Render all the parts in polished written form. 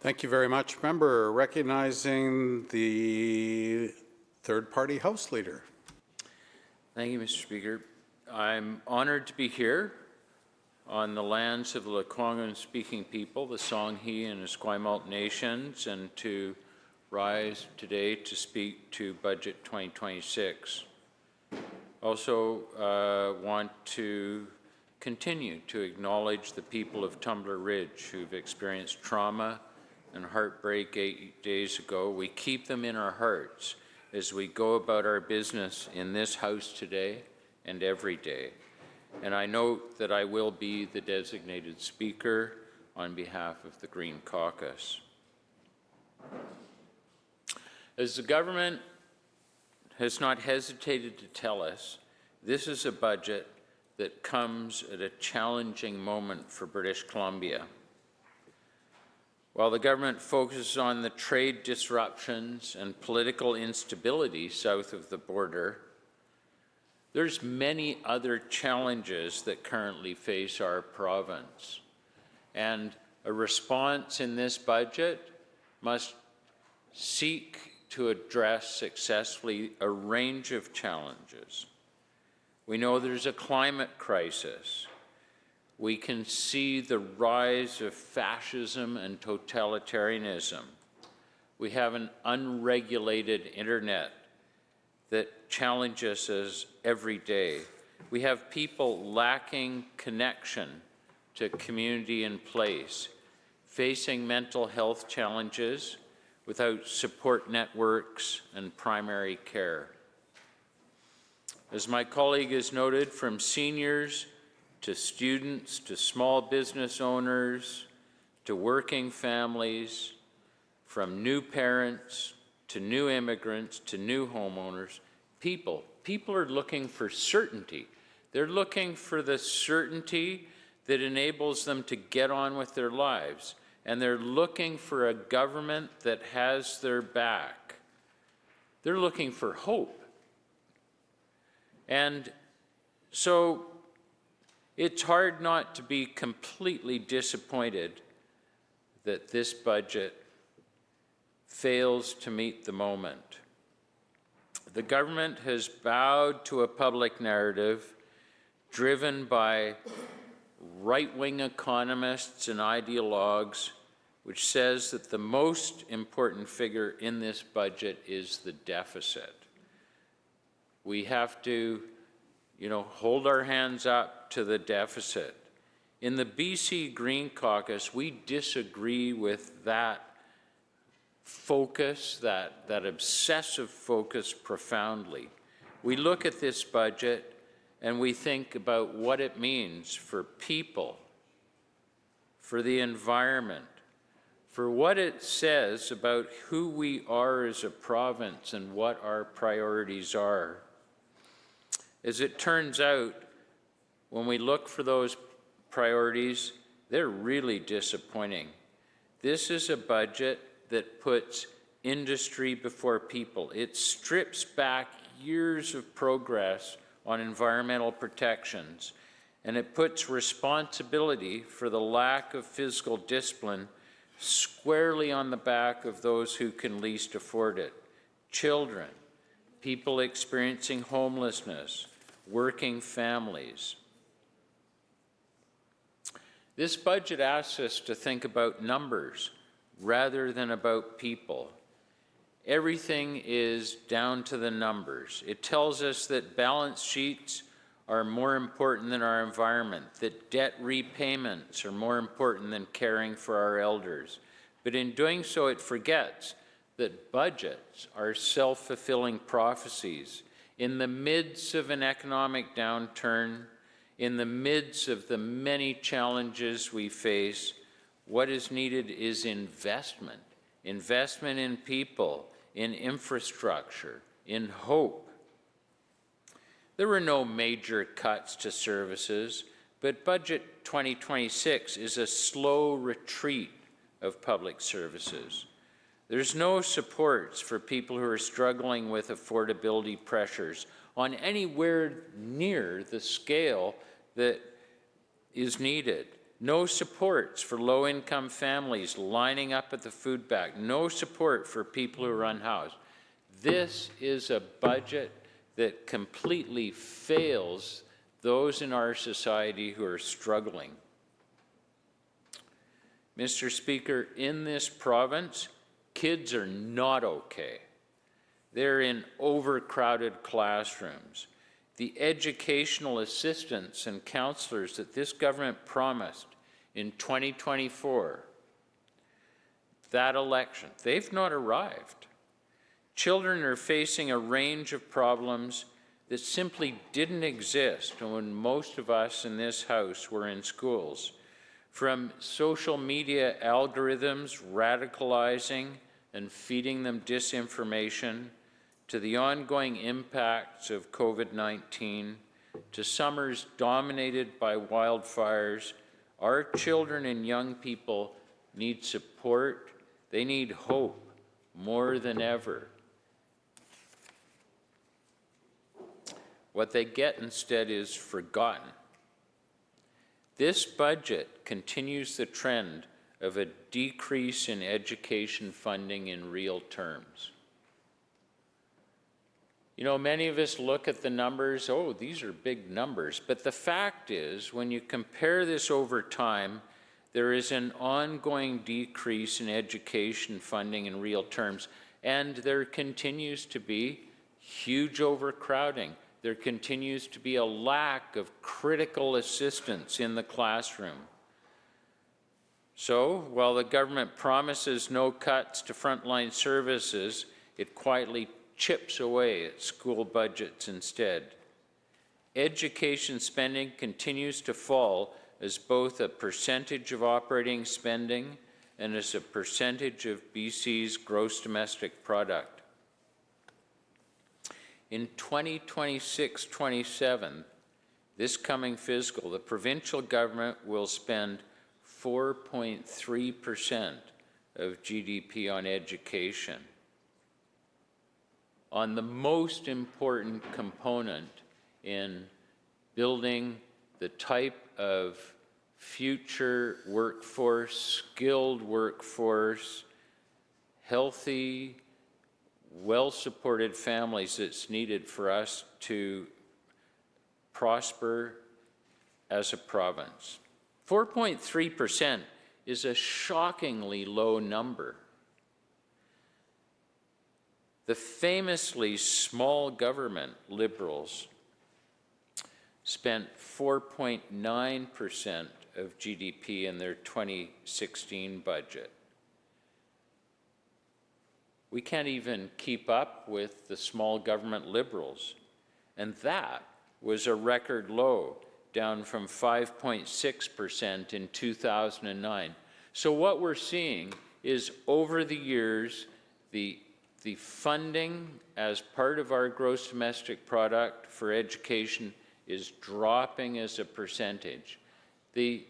Thank you very much. Member recognizing the third-party House Leader. Thank you, Mr. Speaker. I'm honored to be here on the lands of the Lekwungen-speaking people, the Songhe and Esquimalt nations, and to rise today to speak to Budget 2026. Also want to continue to acknowledge the people of Tumbler Ridge who've experienced trauma and heartbreak 8 days ago. We keep them in our hearts as we go about our business in this House today and every day. And I note that I will be the designated speaker on behalf of the Green Caucus. As the government has not hesitated to tell us, this is a budget that comes at a challenging moment for British Columbia. While the government focuses on the trade disruptions and political instability south of the border, there's many other challenges that currently face our province. And a response in this budget must seek to address successfully a range of challenges. We know there's a climate crisis. We can see the rise of fascism and totalitarianism. We have an unregulated internet that challenges us every day. We have people lacking connection to community and place, facing mental health challenges without support networks and primary care. As my colleague has noted, from seniors to students, to small business owners, to working families, from new parents, to new immigrants, to new homeowners, people are looking for certainty. They're looking for the certainty that enables them to get on with their lives. And they're looking for a government that has their back. They're looking for hope. And so it's hard not to be completely disappointed that this budget fails to meet the moment. The government has bowed to a public narrative driven by right-wing economists and ideologues, which says that the most important figure in this budget is the deficit. We have to, hold our hands up to the deficit. In the BC Green Caucus, we disagree with that focus, that obsessive focus profoundly. We look at this budget and we think about what it means for people, for the environment, for what it says about who we are as a province and what our priorities are. As it turns out, when we look for those priorities, they're really disappointing. This is a budget that puts industry before people. It strips back years of progress on environmental protections, and it puts responsibility for the lack of fiscal discipline squarely on the back of those who can least afford it: children, people experiencing homelessness, working families. This budget asks us to think about numbers rather than about people. Everything is down to the numbers. It tells us that balance sheets are more important than our environment, that debt repayments are more important than caring for our elders. But in doing so, it forgets that budgets are self-fulfilling prophecies. In the midst of an economic downturn, in the midst of the many challenges we face, what is needed is investment. Investment in people, in infrastructure, in hope. There were no major cuts to services, but Budget 2026 is a slow retreat of public services. There's no supports for people who are struggling with affordability pressures on anywhere near the scale that is needed. No supports for low-income families lining up at the food bank. No support for people who are unhoused. This is a budget that completely fails those in our society who are struggling. Mr. Speaker, in this province, kids are not okay. They're in overcrowded classrooms. The educational assistants and counselors that this government promised in 2024, that election, they've not arrived. Children are facing a range of problems that simply didn't exist when most of us in this House were in schools, from social media algorithms radicalizing and feeding them disinformation, to the ongoing impacts of COVID-19, to summers dominated by wildfires. Our children and young people need support. They need hope more than ever. What they get instead is forgotten. This budget continues the trend of a decrease in education funding in real terms. You know, many of us look at the numbers, oh, these are big numbers, but the fact is, when you compare this over time, there is an ongoing decrease in education funding in real terms, and there continues to be huge overcrowding. There continues to be a lack of critical assistance in the classroom. So, while the government promises no cuts to frontline services, it quietly chips away at school budgets instead. Education spending continues to fall as both a percentage of operating spending and as a percentage of BC's gross domestic product. In 2026-27, this coming fiscal, the provincial government will spend 4.3% of GDP on education, on the most important component in building the type of future workforce, skilled workforce, healthy, well-supported families that's needed for us to prosper as a province. 4.3% is a shockingly low number. The famously small government Liberals spent 4.9% of GDP in their 2016 budget. We can't even keep up with the small government Liberals, and that was a record low, down from 5.6% in 2009. So what we're seeing is, over the years, the funding as part of our gross domestic product for education is dropping as a percentage. The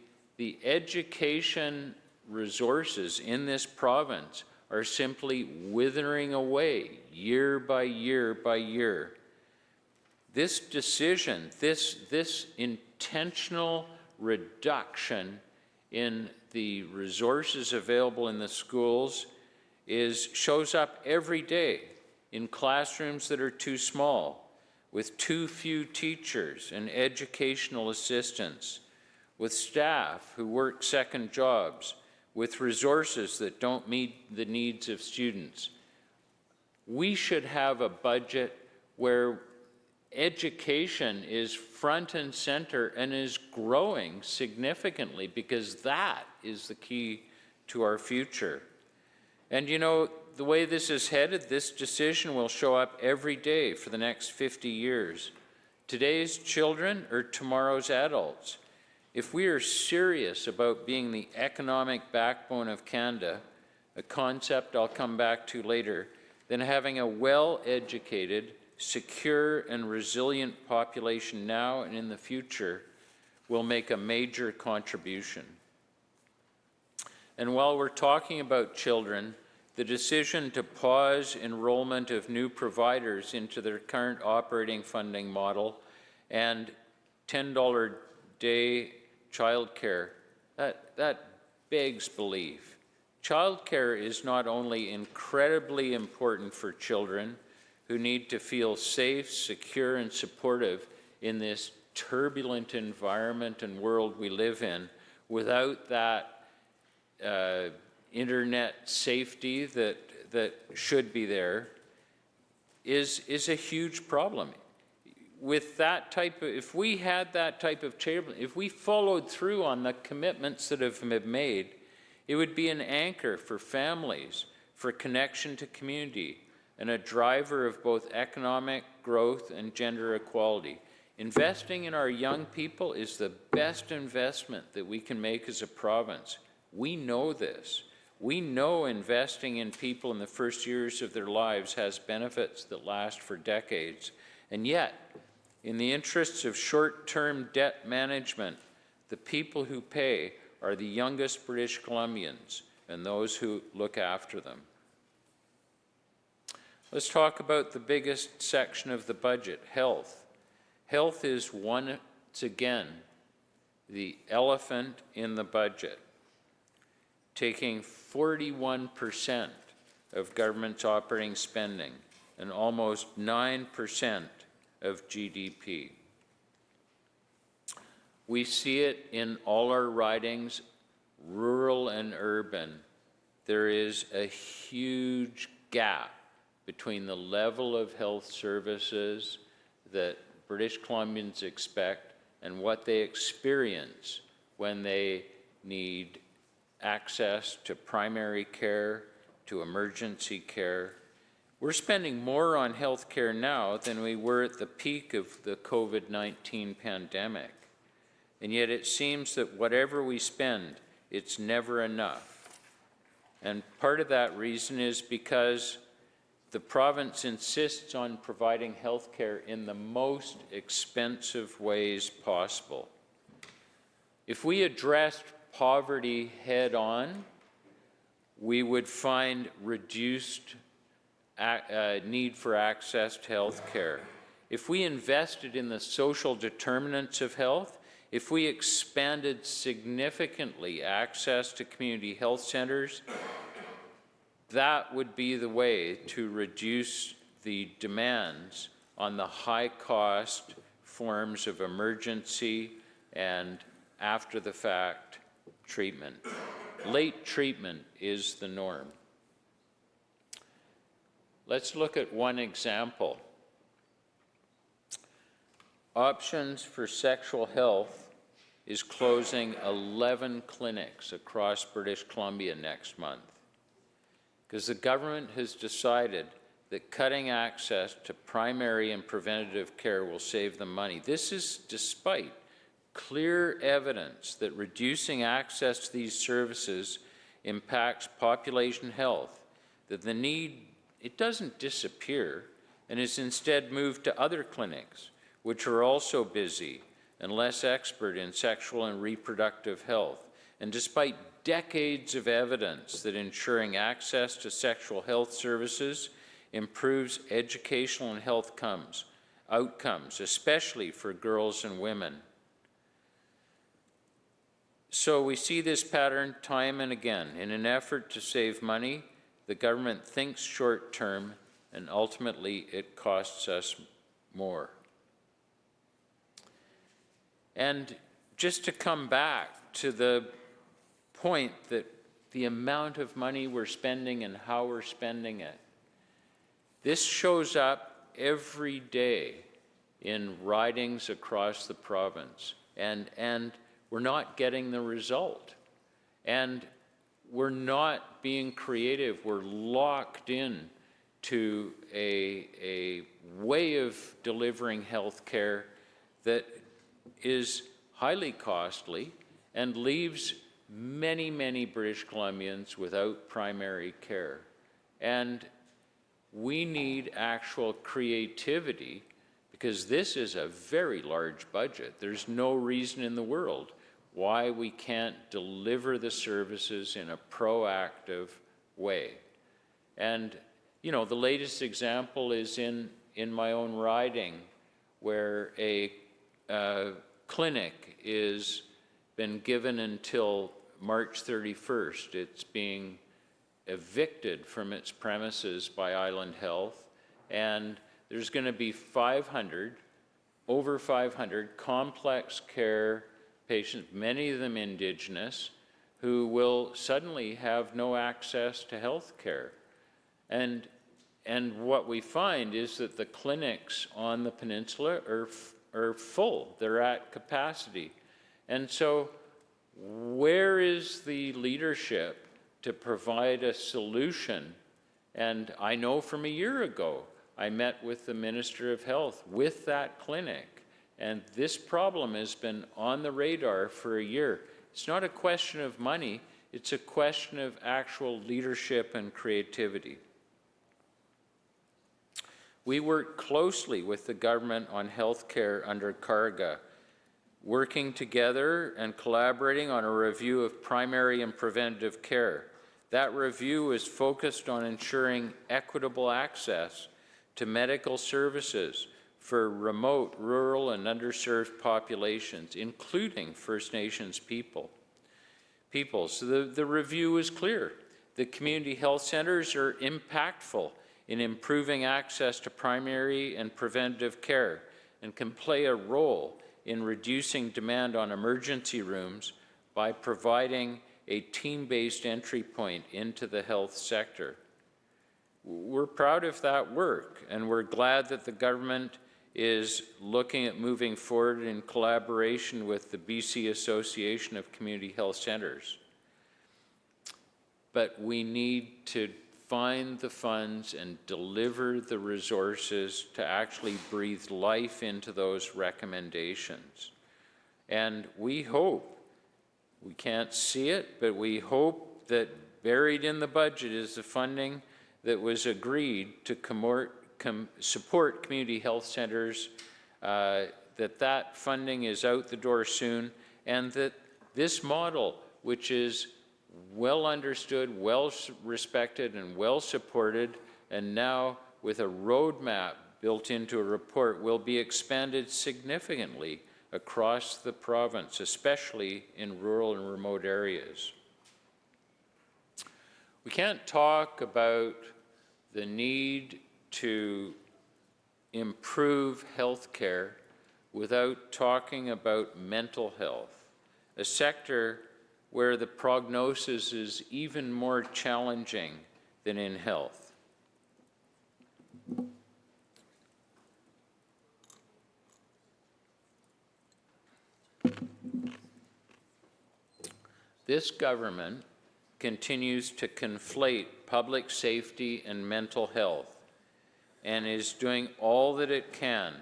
education resources in this province are simply withering away year by year by year. This decision, this intentional reduction in the resources available in the schools shows up every day in classrooms that are too small, with too few teachers and educational assistants, with staff who work second jobs, with resources that don't meet the needs of students. We should have a budget where education is front and center and is growing significantly, because that is the key to our future. And you know, the way this is headed, this decision will show up every day for the next 50 years. Today's children are tomorrow's adults. If we are serious about being the economic backbone of Canada, a concept I'll come back to later, then having a well-educated, secure, and resilient population now and in the future will make a major contribution. And while we're talking about children, the decision to pause enrollment of new providers into their current operating funding model and $10 day childcare That begs belief. Childcare is not only incredibly important for children who need to feel safe, secure, and supportive in this turbulent environment and world we live in. Without that internet safety that should be there, is a huge problem. With that type of, if we had that type of chamber, if we followed through on the commitments that have been made, it would be an anchor for families, for connection to community, and a driver of both economic growth and gender equality. Investing in our young people is the best investment that we can make as a province. We know this. We know investing in people in the first years of their lives has benefits that last for decades. And yet, in the interests of short-term debt management, the people who pay are the youngest British Columbians and those who look after them. Let's talk about the biggest section of the budget, health. Health is once again the elephant in the budget, taking 41% of government's operating spending and almost 9% of GDP. We see it in all our ridings, rural and urban. There is a huge gap between the level of health services that British Columbians expect and what they experience when they need access to primary care, to emergency care. We're spending more on health care now than we were at the peak of the COVID-19 pandemic. And yet it seems that whatever we spend, it's never enough. And part of that reason is because the province insists on providing health care in the most expensive ways possible. If we addressed poverty head on, we would find reduced need for access to health care. If we invested in the social determinants of health, if we expanded significantly access to community health centers, that would be the way to reduce the demands on the high-cost forms of emergency and after-the-fact treatment. Late treatment is the norm. Let's look at one example. Options for Sexual Health is closing 11 clinics across British Columbia next month because the government has decided that cutting access to primary and preventative care will save them money. This is despite clear evidence that reducing access to these services impacts population health, that the need, it doesn't disappear and is instead moved to other clinics, which are also busy and less expert in sexual and reproductive health. And despite decades of evidence that ensuring access to sexual health services improves educational and health outcomes, especially for girls and women. So we see this pattern time and again. In an effort to save money, the government thinks short-term, and ultimately it costs us more. And just to come back to the point that the amount of money we're spending and how we're spending it, this shows up every day in ridings across the province, and we're not getting the result. And we're not being creative. We're locked in to a way of delivering health care that is highly costly and leaves many, many British Columbians without primary care. And we need actual creativity because this is a very large budget. There's no reason in the world why we can't deliver the services in a proactive way. And, you know, the latest example is in my own riding where a clinic is been given until March 31st. It's being evicted from its premises by Island Health, and there's going to be over 500 complex care patients, many of them Indigenous, who will suddenly have no access to health care. And what we find is that the clinics on the peninsula are full, they're at capacity. And so where is the leadership to provide a solution? And I know from a year ago, I met with the Minister of Health with that clinic, and this problem has been on the radar for a year. It's not a question of money, it's a question of actual leadership and creativity. We work closely with the government on health care under CARGA, working together and collaborating on a review of primary and preventative care. That review is focused on ensuring equitable access to medical services for remote, rural, and underserved populations, including First Nations people. So the review is clear. The community health centers are impactful in improving access to primary and preventative care and can play a role in reducing demand on emergency rooms by providing a team-based entry point into the health sector. We're proud of that work, and we're glad that the government is looking at moving forward in collaboration with the BC Association of Community Health Centres. But we need to find the funds and deliver the resources to actually breathe life into those recommendations. And we hope, we can't see it, but we hope that buried in the budget is the funding that was agreed to support community health centers, that funding is out the door soon, and that this model, which is well understood, well respected, and well supported, and now with a roadmap built into a report, will be expanded significantly across the province, especially in rural and remote areas. We can't talk about the need to improve health care without talking about mental health, a sector where the prognosis is even more challenging than in health. This government continues to conflate public safety and mental health and is doing all that it can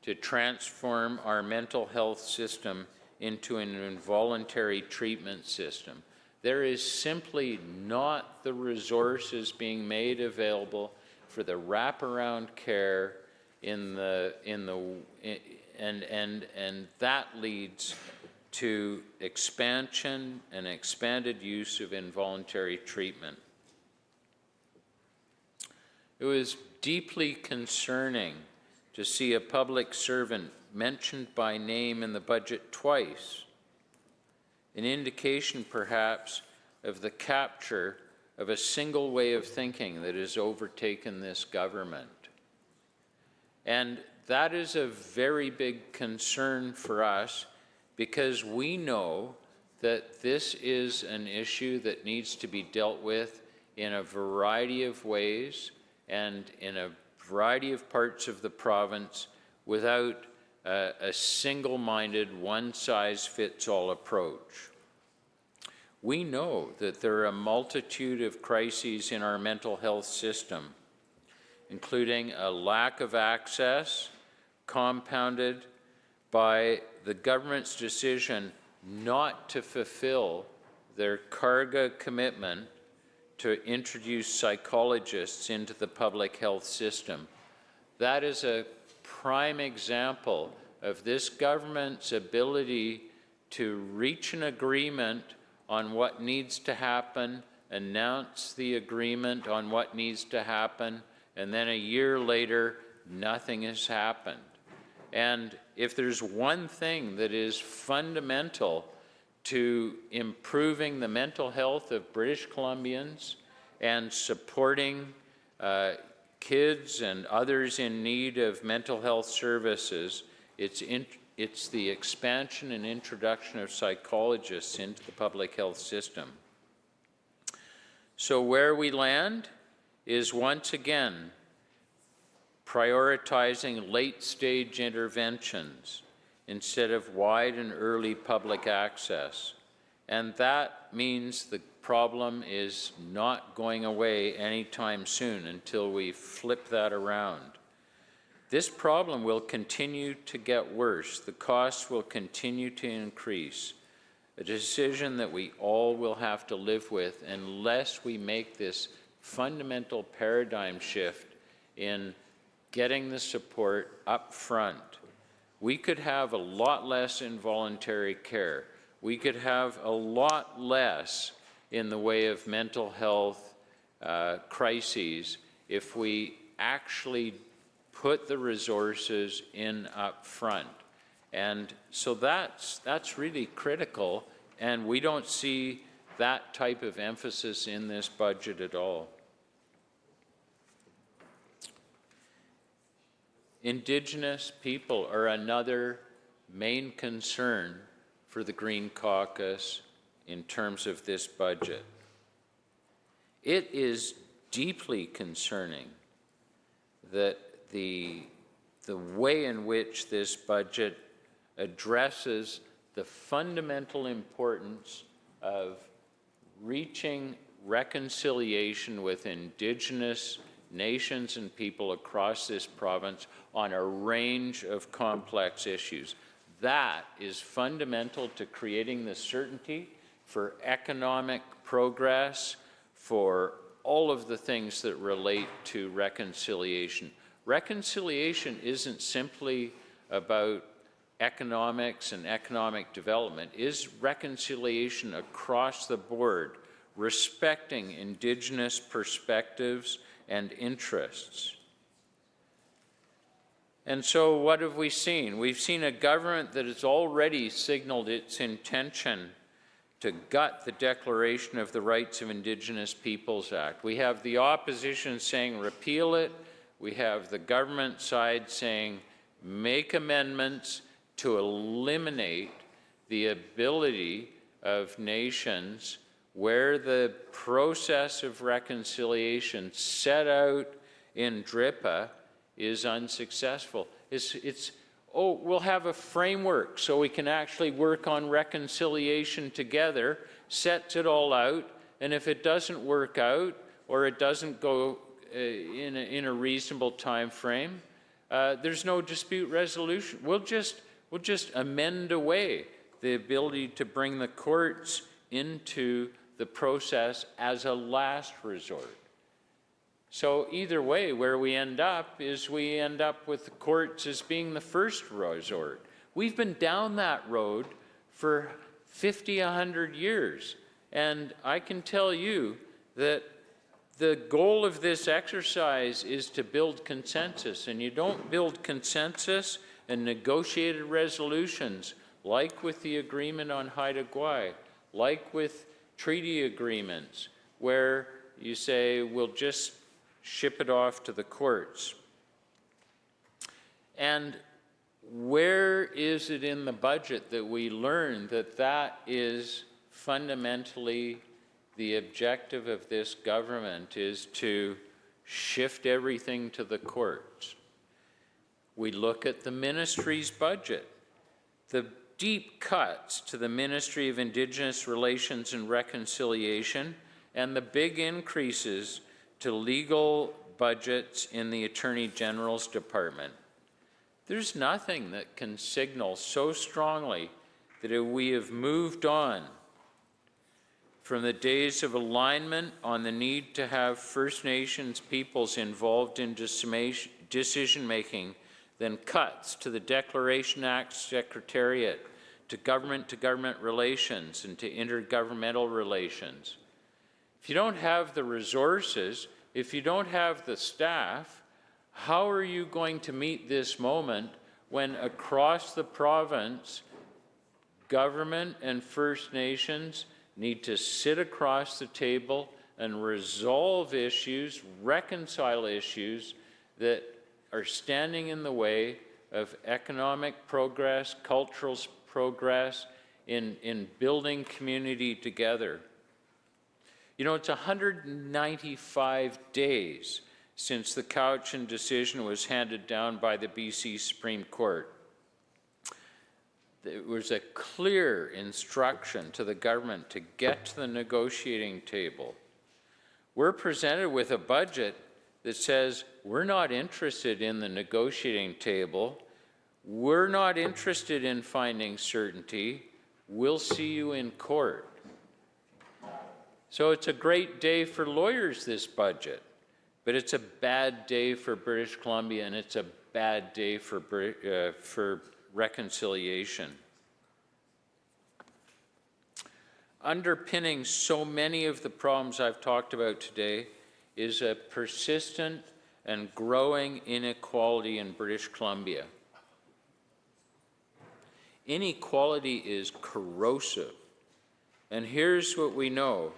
to transform our mental health system into an involuntary treatment system. There is simply not the resources being made available for the wraparound care and that leads to expansion and expanded use of involuntary treatment. It was deeply concerning to see a public servant mentioned by name in the budget twice, an indication perhaps of the capture of a single way of thinking that has overtaken this government. And that is a very big concern for us, because we know that this is an issue that needs to be dealt with in a variety of ways and in a variety of parts of the province without a single-minded, one-size-fits-all approach. We know that there are a multitude of crises in our mental health system, including a lack of access compounded by the government's decision not to fulfill their CARGA commitment to introduce psychologists into the public health system. That is a prime example of this government's ability to reach an agreement on what needs to happen, announce the agreement on what needs to happen, and then a year later, nothing has happened. And if there's one thing that is fundamental to improving the mental health of British Columbians and supporting kids and others in need of mental health services. It's the expansion and introduction of psychologists into the public health system. So where we land is once again prioritizing late-stage interventions instead of wide and early public access. And that means the problem is not going away anytime soon until we flip that around. This problem will continue to get worse. The costs will continue to increase. A decision that we all will have to live with unless we make this fundamental paradigm shift in getting the support up front. We could have a lot less involuntary care. We could have a lot less in the way of mental health crises if we actually put the resources in up front. And so that's really critical, and we don't see that type of emphasis in this budget at all. Indigenous people are another main concern for the Green Caucus in terms of this budget. It is deeply concerning that the way in which this budget addresses the fundamental importance of reaching reconciliation with Indigenous nations and people across this province on a range of complex issues. That is fundamental to creating the certainty for economic progress, for all of the things that relate to reconciliation. Reconciliation isn't simply about economics and economic development. It is reconciliation across the board, respecting Indigenous perspectives and interests. And so what have we seen? We've seen a government that has already signaled its intention to gut the Declaration of the Rights of Indigenous Peoples Act. We have the opposition saying repeal it. We have the government side saying make amendments to eliminate the ability of nations where the process of reconciliation set out in DRIPA is unsuccessful. We'll have a framework so we can actually work on reconciliation together, sets it all out, and if it doesn't work out or it doesn't go in a reasonable time frame, there's no dispute resolution. We'll just amend away the ability to bring the courts into the process as a last resort. So either way, where we end up is we end up with the courts as being the first resort. We've been down that road for 50, 100 years. And I can tell you that the goal of this exercise is to build consensus. And you don't build consensus and negotiated resolutions like with the agreement on Haida Gwaii, like with treaty agreements, where you say, we'll just ship it off to the courts. And where is it in the budget that we learn that that is fundamentally the objective of this government, is to shift everything to the courts? We look at the ministry's budget. The deep cuts to the Ministry of Indigenous Relations and Reconciliation and the big increases to legal budgets in the Attorney General's Department. There's nothing that can signal so strongly that we have moved on from the days of alignment on the need to have First Nations peoples involved in decision-making than cuts to the Declaration Act Secretariat, to government relations, and to intergovernmental relations. If you don't have the resources, if you don't have the staff, how are you going to meet this moment when across the province, government and First Nations need to sit across the table and resolve issues, reconcile issues that are standing in the way of economic progress, cultural progress, in building community together. You know, it's 195 days since the Cowichan decision was handed down by the BC Supreme Court. There was a clear instruction to the government to get to the negotiating table. We're presented with a budget that says we're not interested in the negotiating table, we're not interested in finding certainty, we'll see you in court. So it's a great day for lawyers, this budget, but it's a bad day for British Columbia, and it's a bad day for reconciliation. Underpinning so many of the problems I've talked about today is a persistent and growing inequality in British Columbia. Inequality is corrosive, and here's what we know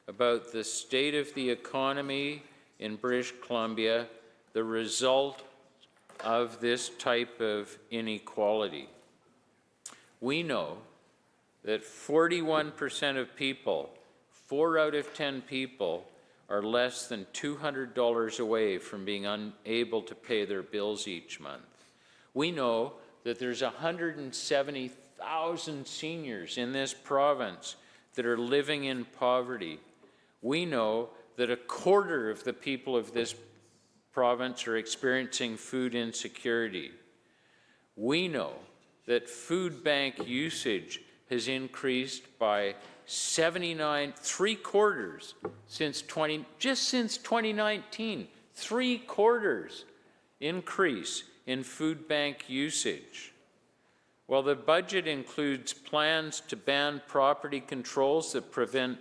about the state of the economy in British Columbia, the result of this type of inequality. We know that 41% of people, 4 out of 10 people, are less than $200 away from being unable to pay their bills each month. We know that there's 170,000 seniors in this province that are living in poverty. We know that 1/4 of the people of this province are experiencing food insecurity. We know that food bank usage has increased by 3/4 since 2019, 3/4 increase in food bank usage. While the budget includes plans to ban property controls that prevent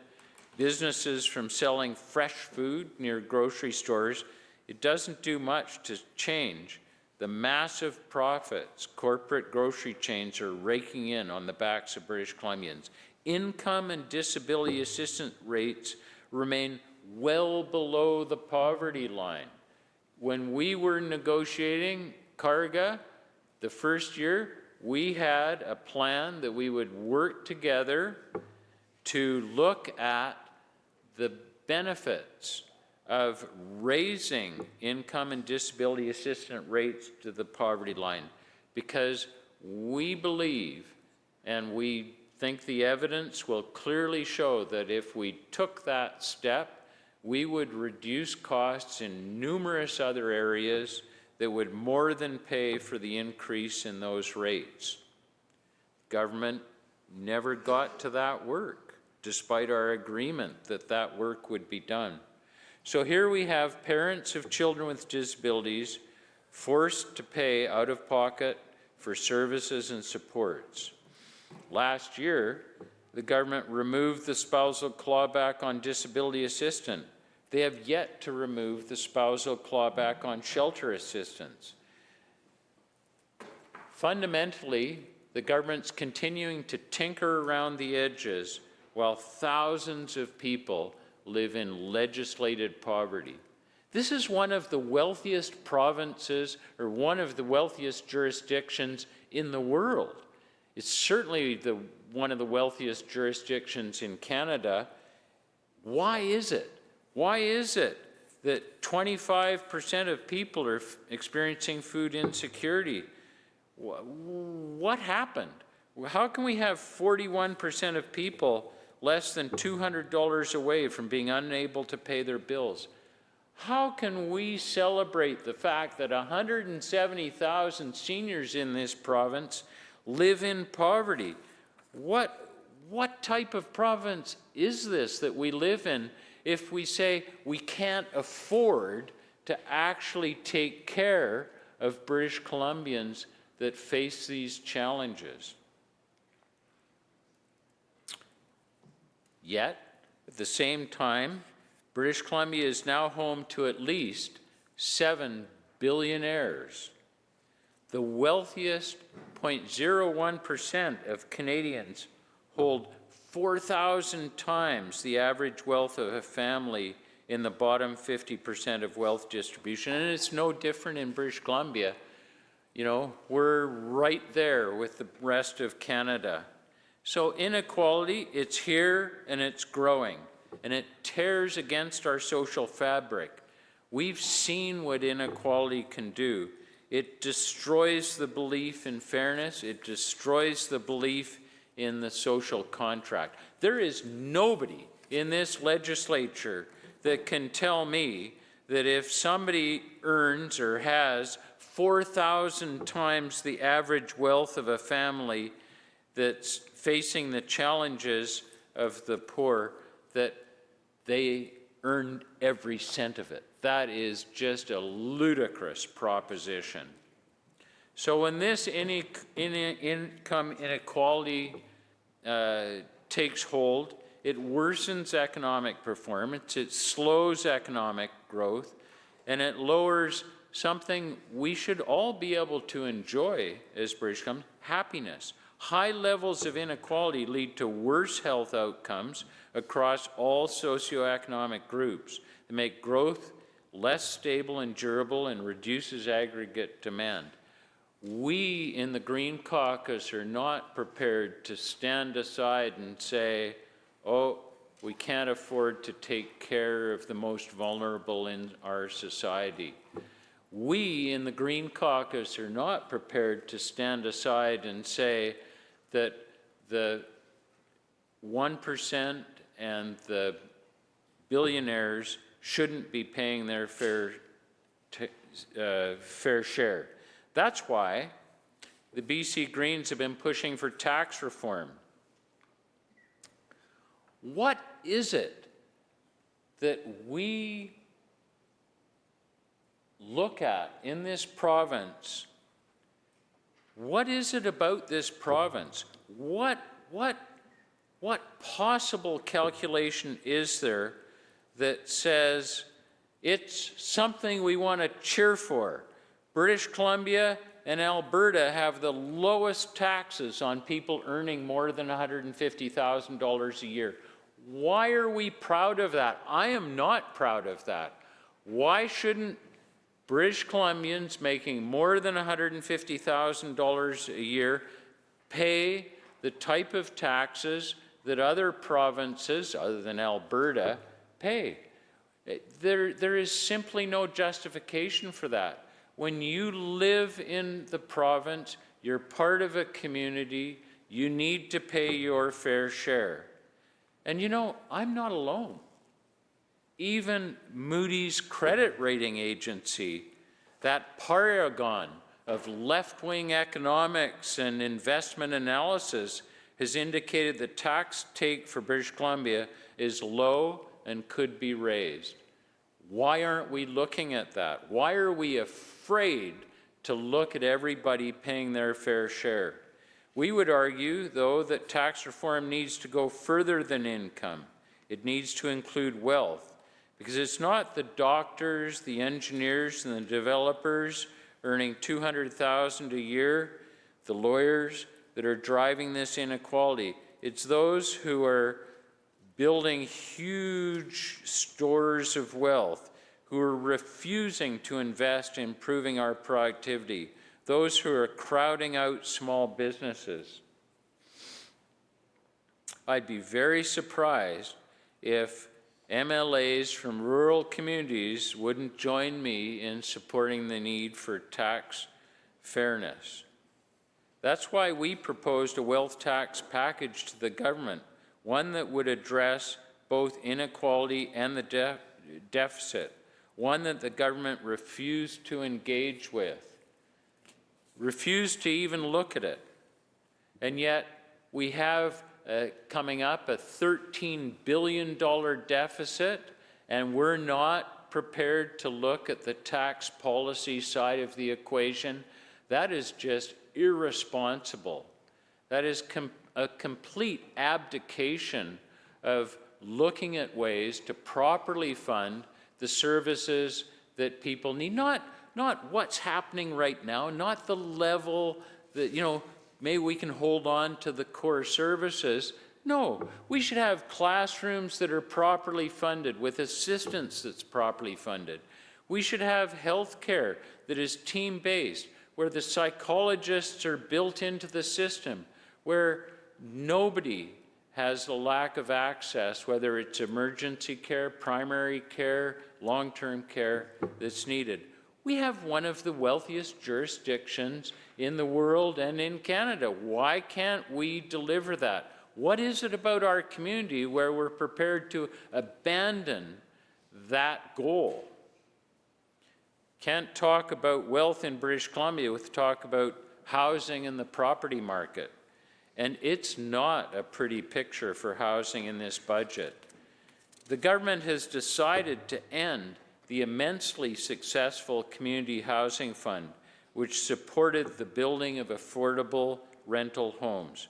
businesses from selling fresh food near grocery stores, it doesn't do much to change the massive profits corporate grocery chains are raking in on the backs of British Columbians. Income and disability assistance rates remain well below the poverty line. When we were negotiating Carga, the first year, we had a plan that we would work together to look at the benefits of raising income and disability assistance rates to the poverty line, because we believe, and we think the evidence will clearly show, that if we took that step, we would reduce costs in numerous other areas that would more than pay for the increase in those rates. Government never got to that work, despite our agreement that that work would be done. So here we have parents of children with disabilities forced to pay out of pocket for services and supports. Last year, the government removed the spousal clawback on disability assistance. They have yet to remove the spousal clawback on shelter assistance. Fundamentally, the government's continuing to tinker around the edges while thousands of people live in legislated poverty. This is one of the wealthiest provinces, or one of the wealthiest jurisdictions in the world. It's certainly one of the wealthiest jurisdictions in Canada. Why is it? Why is it that 25% of people are experiencing food insecurity? What happened? How can we have 41% of people less than $200 away from being unable to pay their bills? How can we celebrate the fact that 170,000 seniors in this province live in poverty? What type of province is this that we live in if we say we can't afford to actually take care of British Columbians that face these challenges? Yet, at the same time, British Columbia is now home to at least 7 billionaires. The wealthiest 0.01% of Canadians hold 4,000 times the average wealth of a family in the bottom 50% of wealth distribution. And it's no different in British Columbia. You know, we're right there with the rest of Canada. So inequality, it's here and it's growing, and it tears against our social fabric. We've seen what inequality can do. It destroys the belief in fairness. It destroys the belief in the social contract. There is nobody in this legislature that can tell me that if somebody earns or has 4,000 times the average wealth of a family that's facing the challenges of the poor, that they earned every cent of it. That is just a ludicrous proposition. So when this income inequality takes hold, it worsens economic performance, it slows economic growth, and it lowers something we should all be able to enjoy as British Columbians: happiness. High levels of inequality lead to worse health outcomes across all socioeconomic groups. They make growth less stable and durable and reduces aggregate demand. We in the Green Caucus are not prepared to stand aside and say, oh, we can't afford to take care of the most vulnerable in our society. We in the Green Caucus are not prepared to stand aside and say that the 1% and the billionaires shouldn't be paying their fair share. That's why the BC Greens have been pushing for tax reform. What is it that we look at in this province? What is it about this province? What possible calculation is there that says it's something we want to cheer for? British Columbia and Alberta have the lowest taxes on people earning more than $150,000 a year. Why are we proud of that? I am not proud of that. Why shouldn't British Columbians making more than $150,000 a year pay the type of taxes that other provinces, other than Alberta, pay? There is simply no justification for that. When you live in the province, you're part of a community, you need to pay your fair share. And you know, I'm not alone. Even Moody's credit rating agency, that paragon of left-wing economics and investment analysis, has indicated the tax take for British Columbia is low and could be raised. Why aren't we looking at that? Why are we afraid to look at everybody paying their fair share? We would argue, though, that tax reform needs to go further than income. It needs to include wealth, because it's not the doctors, the engineers, and the developers earning $200,000 a year, the lawyers, that are driving this inequality. It's those who are building huge stores of wealth, who are refusing to invest in improving our productivity, those who are crowding out small businesses. I'd be very surprised if MLAs from rural communities wouldn't join me in supporting the need for tax fairness. That's why we proposed a wealth tax package to the government, one that would address both inequality and the deficit, one that the government refused to engage with, refused to even look at it. And yet we have coming up a $13 billion deficit, and we're not prepared to look at the tax policy side of the equation. That is just irresponsible. That is a complete abdication of looking at ways to properly fund the services that people need. Not not what's happening right now, not the level that, maybe we can hold on to the core services. No, we should have classrooms that are properly funded with assistance that's properly funded. We should have health care that is team-based, where the psychologists are built into the system, where nobody has a lack of access, whether it's emergency care, primary care, long-term care that's needed. We have one of the wealthiest jurisdictions in the world and in Canada. Why can't we deliver that? What is it about our community where we're prepared to abandon that goal? Can't talk about wealth in British Columbia with talk about housing and the property market. And it's not a pretty picture for housing in this budget. The government has decided to end the immensely successful Community Housing Fund, which supported the building of affordable rental homes.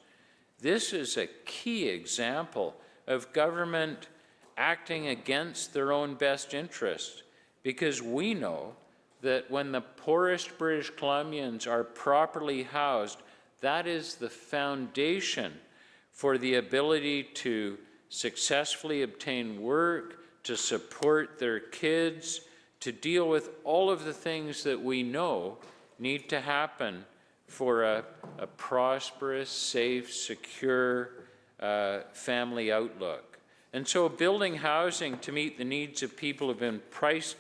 This is a key example of government acting against their own best interest, because we know that when the poorest British Columbians are properly housed, that is the foundation for the ability to successfully obtain work, to support their kids, to deal with all of the things that we know need to happen for a prosperous, safe, secure family outlook. And so building housing to meet the needs of people who have been priced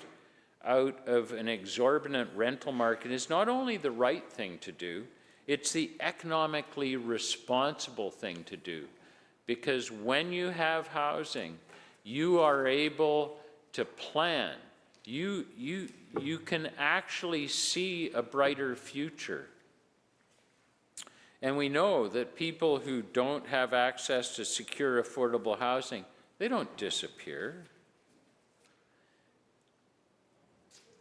out of an exorbitant rental market is not only the right thing to do, it's the economically responsible thing to do. Because when you have housing, you are able to plan. You can actually see a brighter future. And we know that people who don't have access to secure, affordable housing, they don't disappear.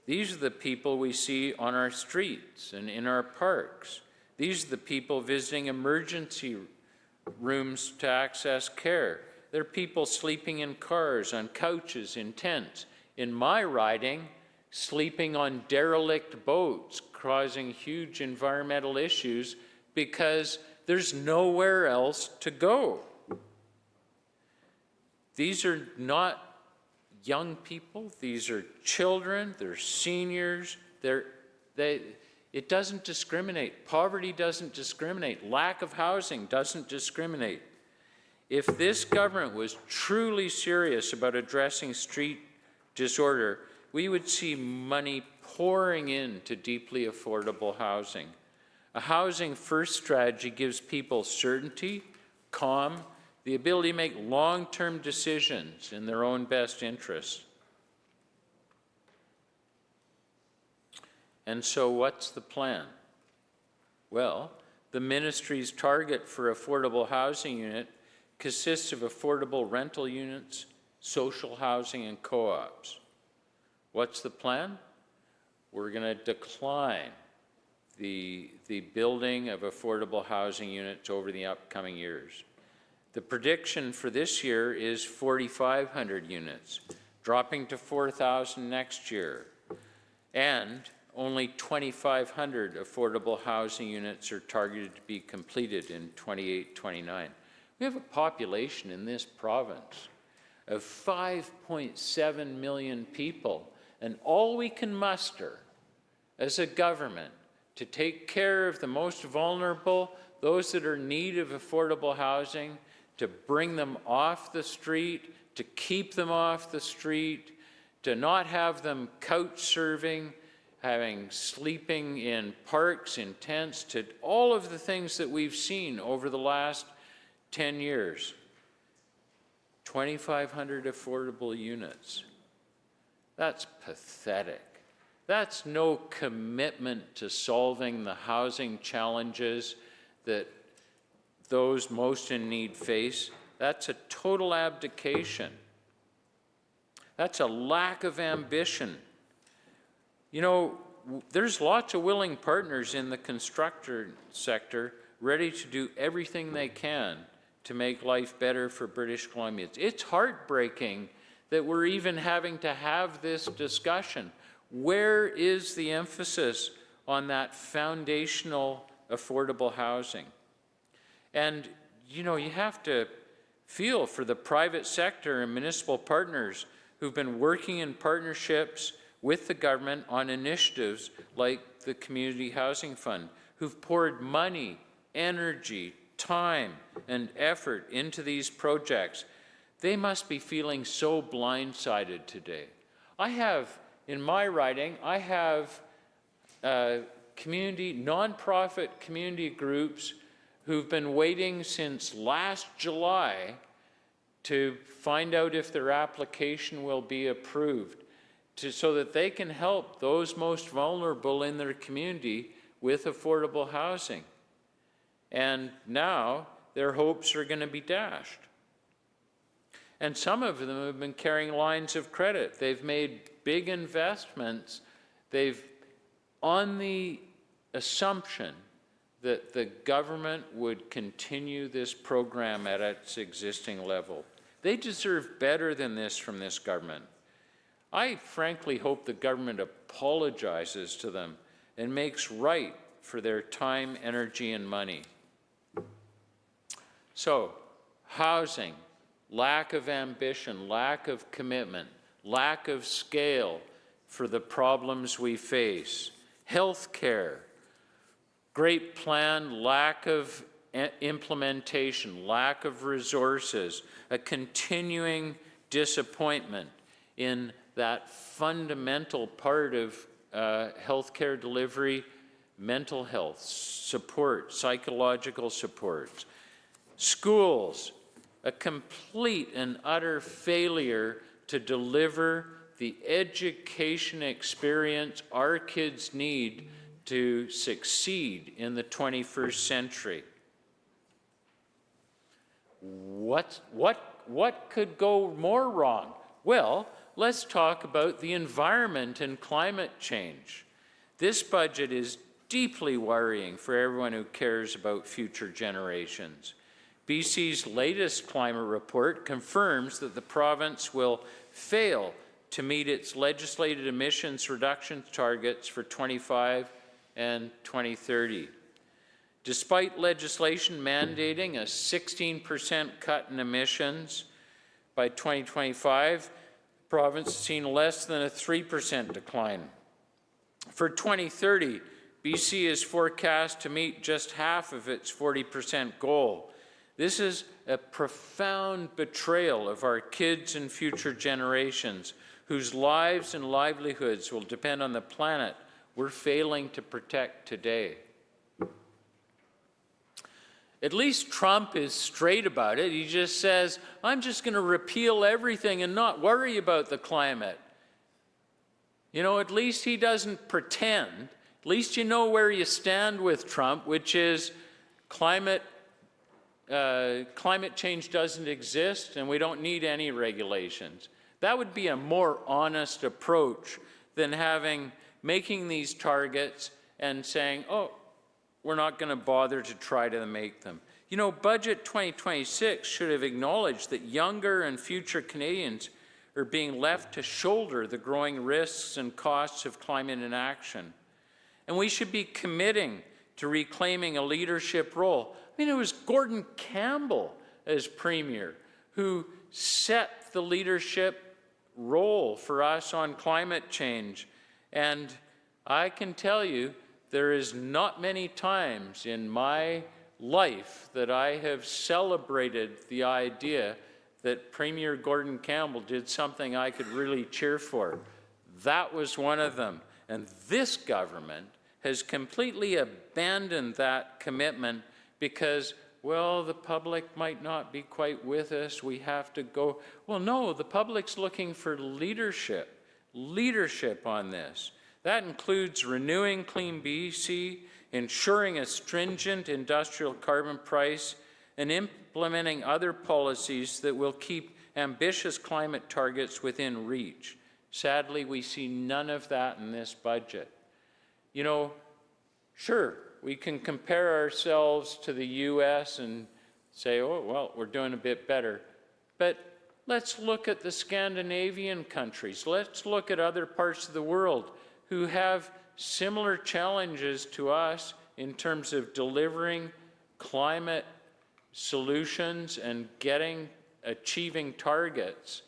These are the people we see on our streets and in our parks. These are the people visiting emergency rooms to access care. They're people sleeping in cars, on couches, in tents. In my riding, sleeping on derelict boats, causing huge environmental issues because there's nowhere else to go. These are not young people, these are children, they're seniors, it doesn't discriminate. Poverty doesn't discriminate. Lack of housing doesn't discriminate. If this government was truly serious about addressing street disorder, we would see money pouring into deeply affordable housing. A housing first strategy gives people certainty, calm, the ability to make long-term decisions in their own best interests. And so what's the plan? Well, the ministry's target for affordable housing unit consists of affordable rental units, social housing, and co-ops. What's the plan? We're going to decline the building of affordable housing units over the upcoming years. The prediction for this year is 4,500 units, dropping to 4,000 next year, and only 2,500 affordable housing units are targeted to be completed in 28-29. We have a population in this province of 5.7 million people, and all we can muster as a government to take care of the most vulnerable, those that are in need of affordable housing, to bring them off the street, to keep them off the street, to not have them couch serving, sleeping in parks, in tents, to all of the things that we've seen over the last 10 years. 2,500 affordable units. That's pathetic. That's no commitment to solving the housing challenges that those most in need face. That's a total abdication. That's a lack of ambition. You know, there's lots of willing partners in the construction sector ready to do everything they can to make life better for British Columbians. It's heartbreaking that we're even having to have this discussion. Where is the emphasis on that foundational affordable housing? And, you know, you have to feel for the private sector and municipal partners who've been working in partnerships with the government on initiatives like the Community Housing Fund, who've poured money, energy, time, and effort into these projects. They must be feeling so blindsided today. I have, in my riding, I have nonprofit community groups who've been waiting since last July to find out if their application will be approved, so that they can help those most vulnerable in their community with affordable housing. And now their hopes are going to be dashed. And some of them have been carrying lines of credit. They've made big investments. They've, on the assumption that the government would continue this program at its existing level. They deserve better than this from this government. I frankly hope the government apologizes to them and makes right for their time, energy, and money. So, housing, lack of ambition, lack of commitment, lack of scale for the problems we face. Healthcare, great plan, lack of implementation, lack of resources, a continuing disappointment in that fundamental part of healthcare delivery, mental health support, psychological support. Schools, a complete and utter failure to deliver the education experience our kids need to succeed in the 21st century. What could go more wrong? Well, let's talk about the environment and climate change. This budget is deeply worrying for everyone who cares about future generations. BC's latest climate report confirms that the province will fail to meet its legislated emissions reduction targets for 25 and 2030. Despite legislation mandating a 16% cut in emissions by 2025, the province has seen less than a 3% decline. For 2030, BC is forecast to meet just half of its 40% goal. This is a profound betrayal of our kids and future generations whose lives and livelihoods will depend on the planet we're failing to protect today. At least Trump is straight about it. He just says, I'm just going to repeal everything and not worry about the climate. You know, at least he doesn't pretend. At least you know where you stand with Trump, which is climate change doesn't exist and we don't need any regulations. That would be a more honest approach than making these targets and saying, oh, we're not going to bother to try to make them. You know, Budget 2026 should have acknowledged that younger and future Canadians are being left to shoulder the growing risks and costs of climate inaction. And we should be committing to reclaiming a leadership role. I mean, it was Gordon Campbell as Premier who set the leadership role for us on climate change. And I can tell you, there is not many times in my life that I have celebrated the idea that Premier Gordon Campbell did something I could really cheer for. That was one of them. And this government has completely abandoned that commitment because, well, the public might not be quite with us. We have to go. Well, no, the public's looking for leadership on this. That includes renewing Clean BC, ensuring a stringent industrial carbon price, and implementing other policies that will keep ambitious climate targets within reach. Sadly, we see none of that in this budget. You know, sure, we can compare ourselves to the US and say, oh, well, we're doing a bit better. But Let's look at the Scandinavian countries. Let's look at other parts of the world who have similar challenges to us in terms of delivering climate solutions and achieving targets.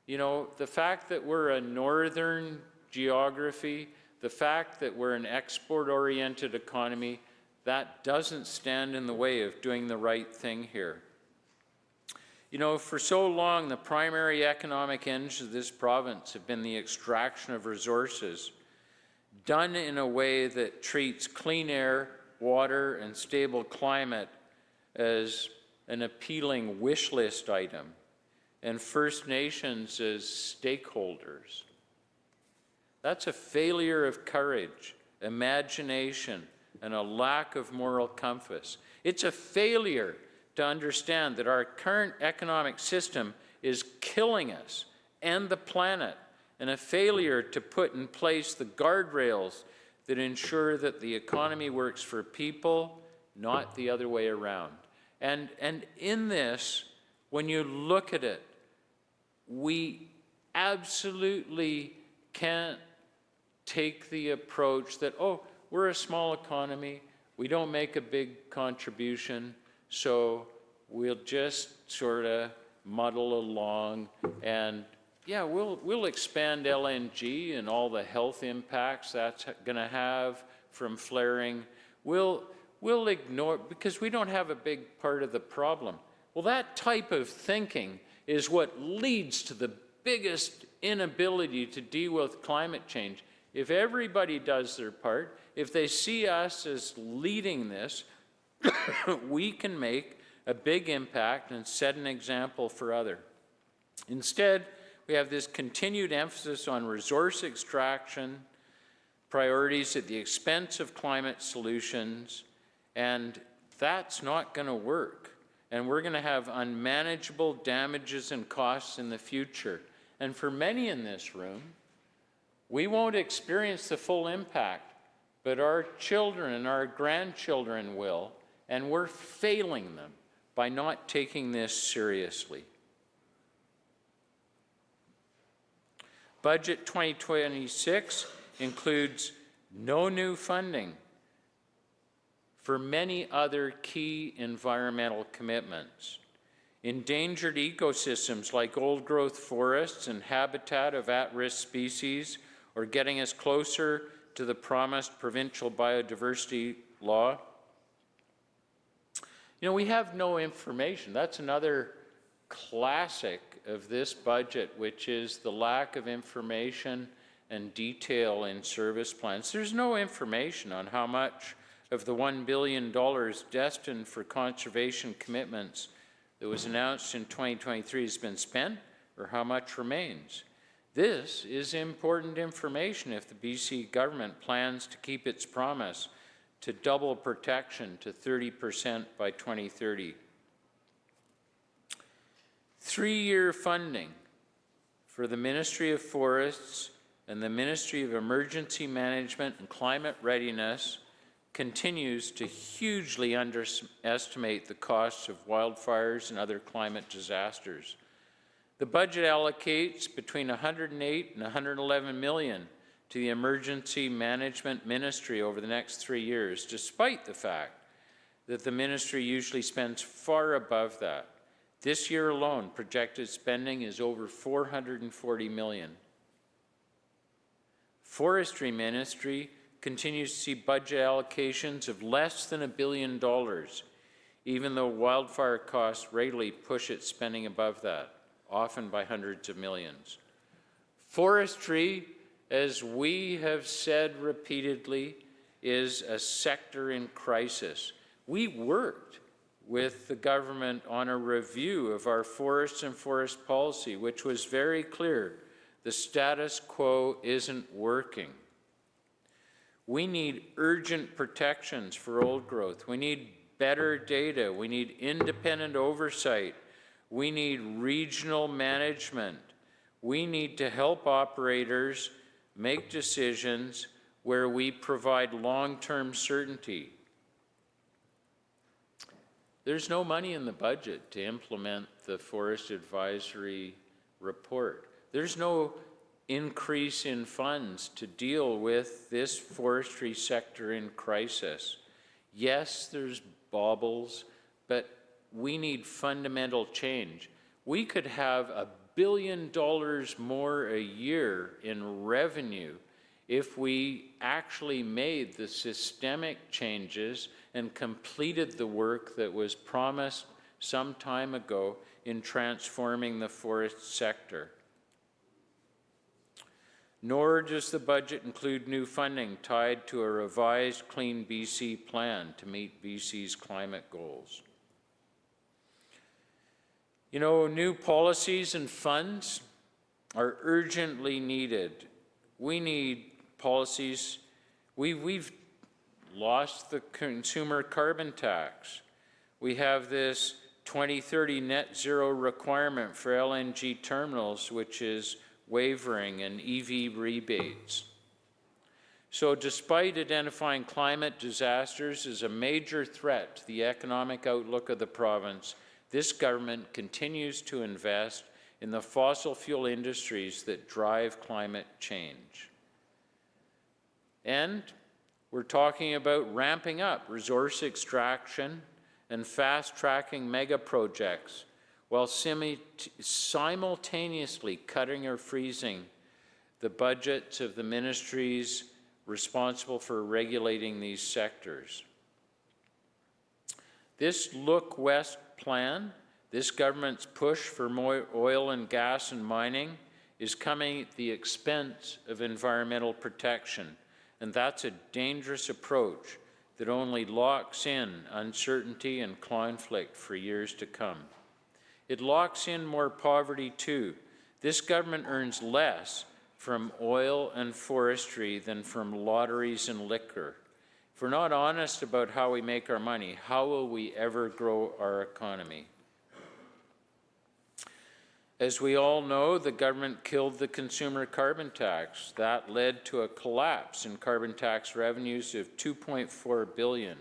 You know, the fact that we're a northern geography, the fact that we're an export-oriented economy, that doesn't stand in the way of doing the right thing here. You know, for so long, the primary economic engines of this province have been the extraction of resources, done in a way that treats clean air, water, and stable climate as an appealing wish list item, and First Nations as stakeholders. That's a failure of courage, imagination, and a lack of moral compass. It's a failure to understand that our current economic system is killing us and the planet, and a failure to put in place the guardrails that ensure that the economy works for people, not the other way around. And in this, when you look at it, we absolutely can't take the approach that, oh, we're a small economy, we don't make a big contribution, so we'll just sort of muddle along, and yeah, we'll expand LNG and all the health impacts that's going to have from flaring. We'll ignore, because we don't have a big part of the problem. Well, that type of thinking is what leads to the biggest inability to deal with climate change. If everybody does their part, if they see us as leading this, we can make a big impact and set an example for others. Instead, we have this continued emphasis on resource extraction, priorities at the expense of climate solutions, and that's not going to work. And we're going to have unmanageable damages and costs in the future. And for many in this room, we won't experience the full impact, but our children and our grandchildren will, and we're failing them by not taking this seriously. Budget 2026 includes no new funding for many other key environmental commitments. Endangered ecosystems like old-growth forests and habitat of at-risk species are getting us closer to the promised provincial biodiversity law. You know, we have no information. That's another classic of this budget, which is the lack of information and detail in service plans. There's no information on how much of the $1 billion destined for conservation commitments that was announced in 2023 has been spent, or how much remains. This is important information if the BC government plans to keep its promise to double protection to 30% by 2030. 3-year funding for the Ministry of Forests and the Ministry of Emergency Management and Climate Readiness continues to hugely underestimate the costs of wildfires and other climate disasters. The budget allocates between $108 and $111 million to the Emergency Management Ministry over the next 3 years, despite the fact that the ministry usually spends far above that. This year alone, projected spending is over $440 million. Forestry Ministry continues to see budget allocations of less than $1 billion, even though wildfire costs regularly push its spending above that, often by hundreds of millions. Forestry, as we have said repeatedly, is a sector in crisis. We worked with the government on a review of our forests and forest policy, which was very clear. The status quo isn't working. We need urgent protections for old growth. We need better data. We need independent oversight. We need regional management. We need to help operators make decisions where we provide long-term certainty. There's no money in the budget to implement the forest advisory report. There's no increase in funds to deal with this forestry sector in crisis. Yes, there's baubles, but we need fundamental change. We could have $1 billion more a year in revenue if we actually made the systemic changes and completed the work that was promised some time ago in transforming the forest sector. Nor does the budget include new funding tied to a revised Clean BC plan to meet BC's climate goals. You know, new policies and funds are urgently needed. We need policies. We've lost the consumer carbon tax. We have this 2030 net zero requirement for LNG terminals, which is wavering, and EV rebates. So despite identifying climate disasters as a major threat to the economic outlook of the province, this government continues to invest in the fossil fuel industries that drive climate change. And we're talking about ramping up resource extraction and fast-tracking mega projects while simultaneously cutting or freezing the budgets of the ministries responsible for regulating these sectors. This Look West plan, this government's push for more oil and gas and mining, is coming at the expense of environmental protection, and that's a dangerous approach that only locks in uncertainty and conflict for years to come. It locks in more poverty too. This government earns less from oil and forestry than from lotteries and liquor. If we're not honest about how we make our money, how will we ever grow our economy? As we all know, the government killed the consumer carbon tax. That led to a collapse in carbon tax revenues of $2.4 billion.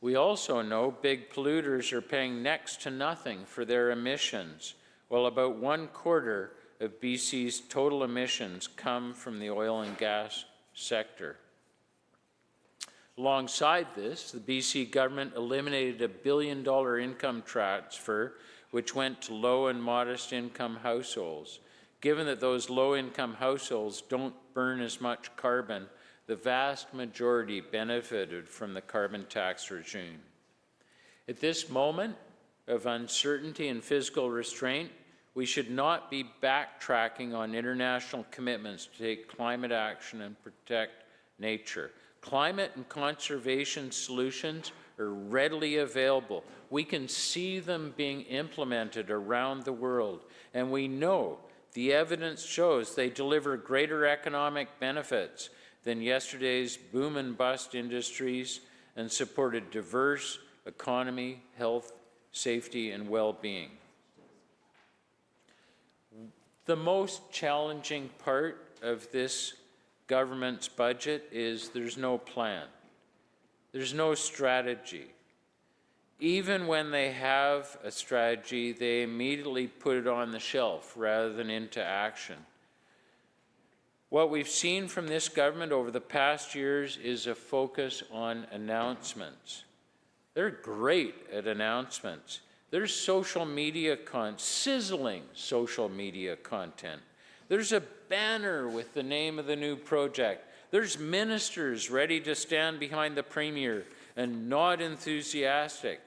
We also know big polluters are paying next to nothing for their emissions, while about 1/4 of BC's total emissions come from the oil and gas sector. Alongside this, the BC government eliminated a $1 billion income transfer which went to low and modest income households. Given that those low income households don't burn as much carbon, the vast majority benefited from the carbon tax regime. At this moment of uncertainty and fiscal restraint, we should not be backtracking on international commitments to take climate action and protect nature. Climate and conservation solutions are readily available. We can see them being implemented around the world, and we know the evidence shows they deliver greater economic benefits than yesterday's boom and bust industries and support a diverse economy, health, safety, and well-being. The most challenging part of this government's budget is there's no plan. There's no strategy. Even when they have a strategy, they immediately put it on the shelf rather than into action. What we've seen from this government over the past years is a focus on announcements. They're great at announcements. There's social media sizzling social media content. There's a banner with the name of the new project. There's ministers ready to stand behind the premier and nod enthusiastic,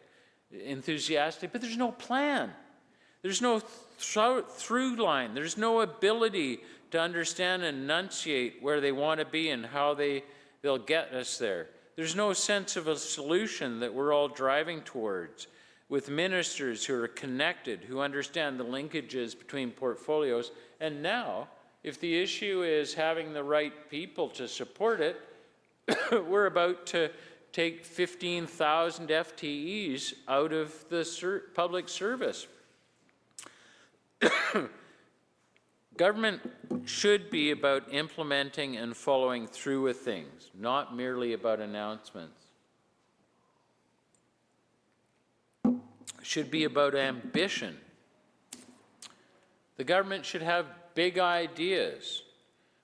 but there's no plan. There's no through line. There's no ability to understand and enunciate where they want to be and how they'll get us there. There's no sense of a solution that we're all driving towards, with ministers who are connected, who understand the linkages between portfolios. And now, if the issue is having the right people to support it, we're about to take 15,000 FTEs out of the public service. Government should be about implementing and following through with things, not merely about announcements. Should be about ambition. The government should have big ideas.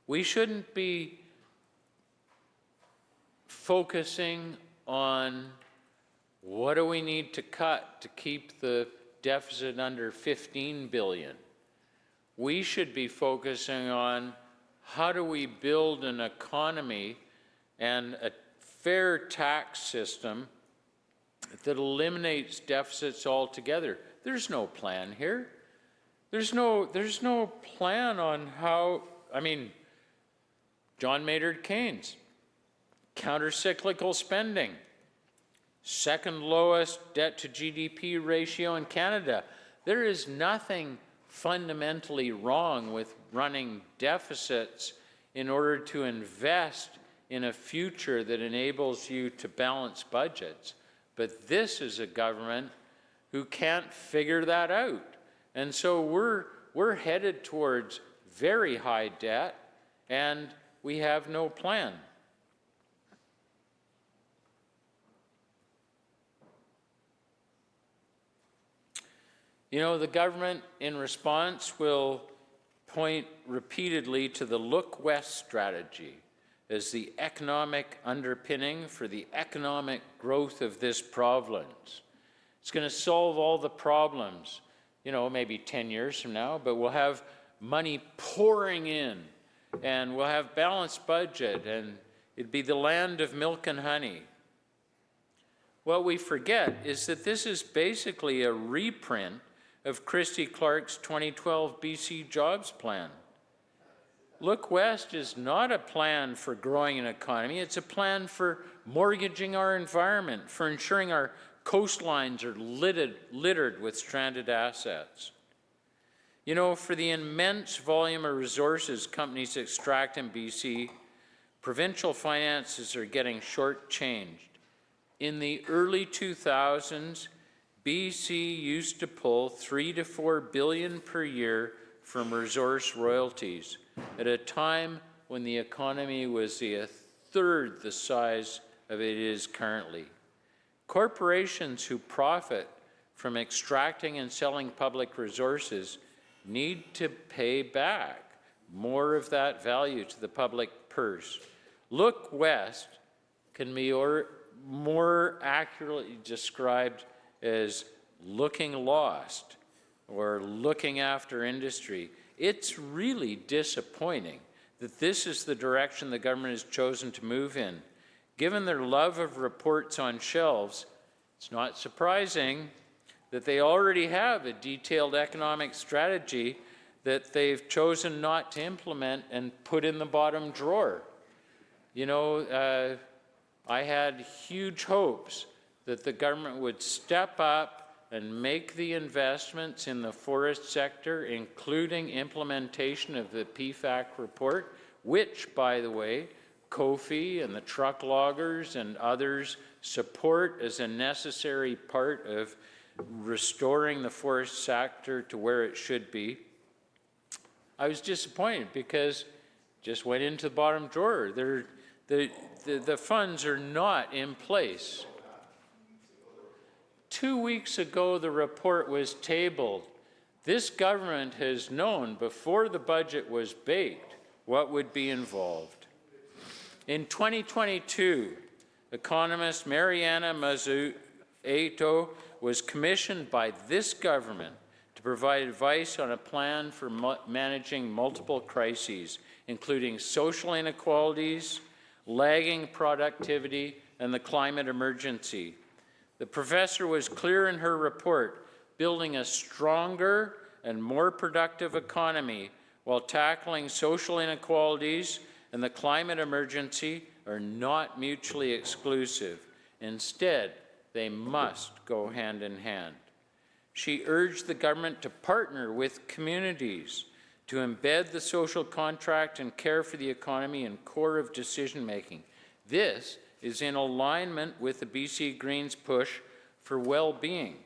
We shouldn't be focusing on what do we need to cut to keep the deficit under 15 billion. We should be focusing on how do we build an economy and a fair tax system that eliminates deficits altogether. There's no plan here. There's no plan on how, I mean, John Maynard Keynes, counter-cyclical spending, second lowest debt to GDP ratio in Canada. There is nothing fundamentally wrong with running deficits in order to invest in a future that enables you to balance budgets. But this is a government who can't figure that out. And so we're headed towards very high debt, and we have no plan. You know, the government, in response, will point repeatedly to the Look West strategy as the economic underpinning for the economic growth of this province. It's going to solve all the problems, you know, maybe 10 years from now, but we'll have money pouring in, and we'll have balanced budget, and it'd be the land of milk and honey. What we forget is that this is basically a reprint of Christy Clark's 2012 BC Jobs Plan. Look West is not a plan for growing an economy, it's a plan for mortgaging our environment, for ensuring our coastlines are littered with stranded assets. You know, for the immense volume of resources companies extract in BC, provincial finances are getting shortchanged. In the early 2000s, BC used to pull $3 to $4 billion per year from resource royalties at a time when the economy was a third the size of it is currently. Corporations who profit from extracting and selling public resources need to pay back more of that value to the public purse. Look West can be more accurately described as looking lost or looking after industry. It's really disappointing that this is the direction the government has chosen to move in. Given their love of reports on shelves, it's not surprising that they already have a detailed economic strategy that they've chosen not to implement and put in the bottom drawer. You know, I had huge hopes that the government would step up and make the investments in the forest sector, including implementation of the PFAC report, which, by the way, Kofi and the truck loggers and others support as a necessary part of restoring the forest sector to where it should be. I was disappointed because it just went into the bottom drawer. The funds are not in place. 2 weeks ago, the report was tabled. This government has known before the budget was baked what would be involved. In 2022, economist Mariana Mazzucato was commissioned by this government to provide advice on a plan for managing multiple crises, including social inequalities, lagging productivity, and the climate emergency. The professor was clear in her report, building a stronger and more productive economy while tackling social inequalities and the climate emergency are not mutually exclusive. Instead, they must go hand in hand. She urged the government to partner with communities to embed the social contract and care for the economy in core of decision-making. This is in alignment with the BC Greens push for well-being,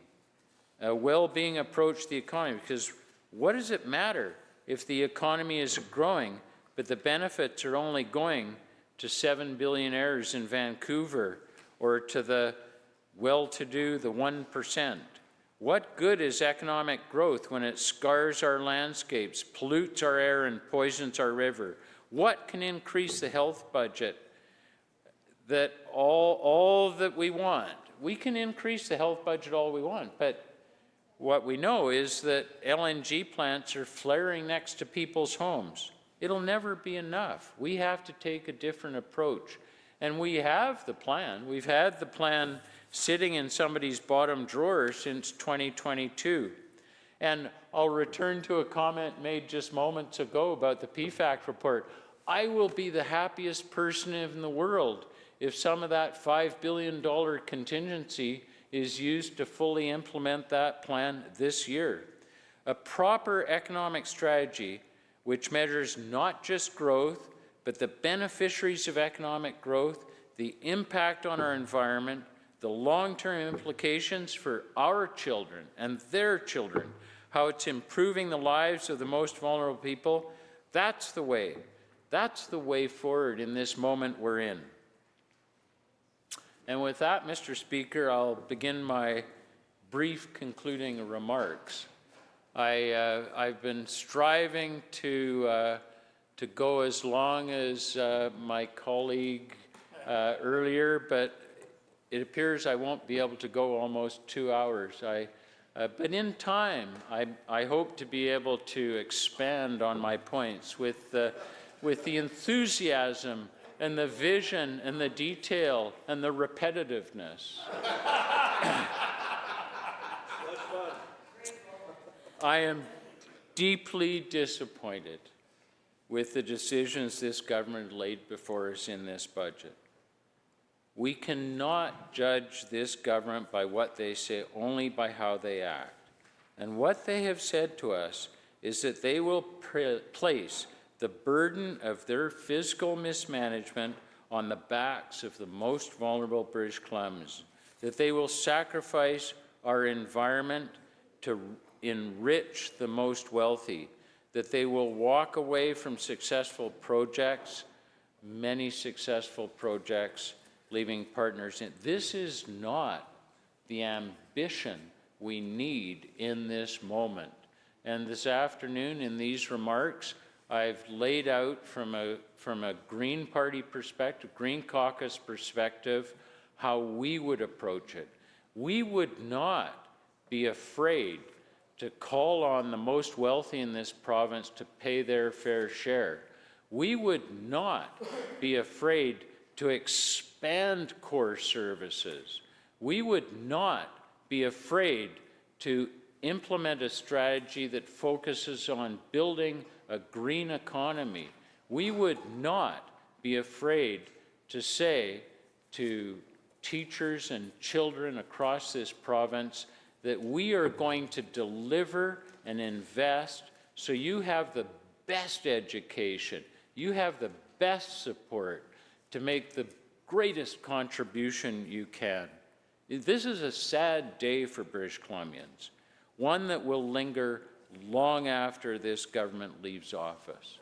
a well-being approach to the economy, because what does it matter if the economy is growing, but the benefits are only going to 7 billionaires in Vancouver or to the well-to-do, the 1%? What good is economic growth when it scars our landscapes, pollutes our air, and poisons our river? What can increase the health budget that all that we want? We can increase the health budget all we want, but what we know is that LNG plants are flaring next to people's homes. It'll never be enough. We have to take a different approach. And we have the plan. We've had the plan sitting in somebody's bottom drawer since 2022. And I'll return to a comment made just moments ago about the PFAC report. I will be the happiest person in the world if some of that $5 billion contingency is used to fully implement that plan this year. A proper economic strategy which measures not just growth, but the beneficiaries of economic growth, the impact on our environment, the long-term implications for our children and their children, how it's improving the lives of the most vulnerable people. That's the way. That's the way forward in this moment we're in. And with that, Mr. Speaker, I'll begin my brief concluding remarks. I've been striving to go as long as my colleague earlier, but it appears I won't be able to go almost 2 hours. But in time, I hope to be able to expand on my points with the enthusiasm and the vision and the detail and the repetitiveness. I am deeply disappointed with the decisions this government laid before us in this budget. We cannot judge this government by what they say, only by how they act. And what they have said to us is that they will place the burden of their fiscal mismanagement on the backs of the most vulnerable British Columbians, that they will sacrifice our environment to enrich the most wealthy, that they will walk away from successful projects, many successful projects, leaving partners in. This is not the ambition we need in this moment. And this afternoon, in these remarks, I've laid out from a Green Party perspective, Green Caucus perspective, how we would approach it. We would not be afraid to call on the most wealthy in this province to pay their fair share. We would not be afraid to expand core services. We would not be afraid to implement a strategy that focuses on building a green economy. We would not be afraid to say to teachers and children across this province that we are going to deliver and invest so you have the best education, you have the best support to make the greatest contribution you can. This is a sad day for British Columbians, one that will linger long after this government leaves office.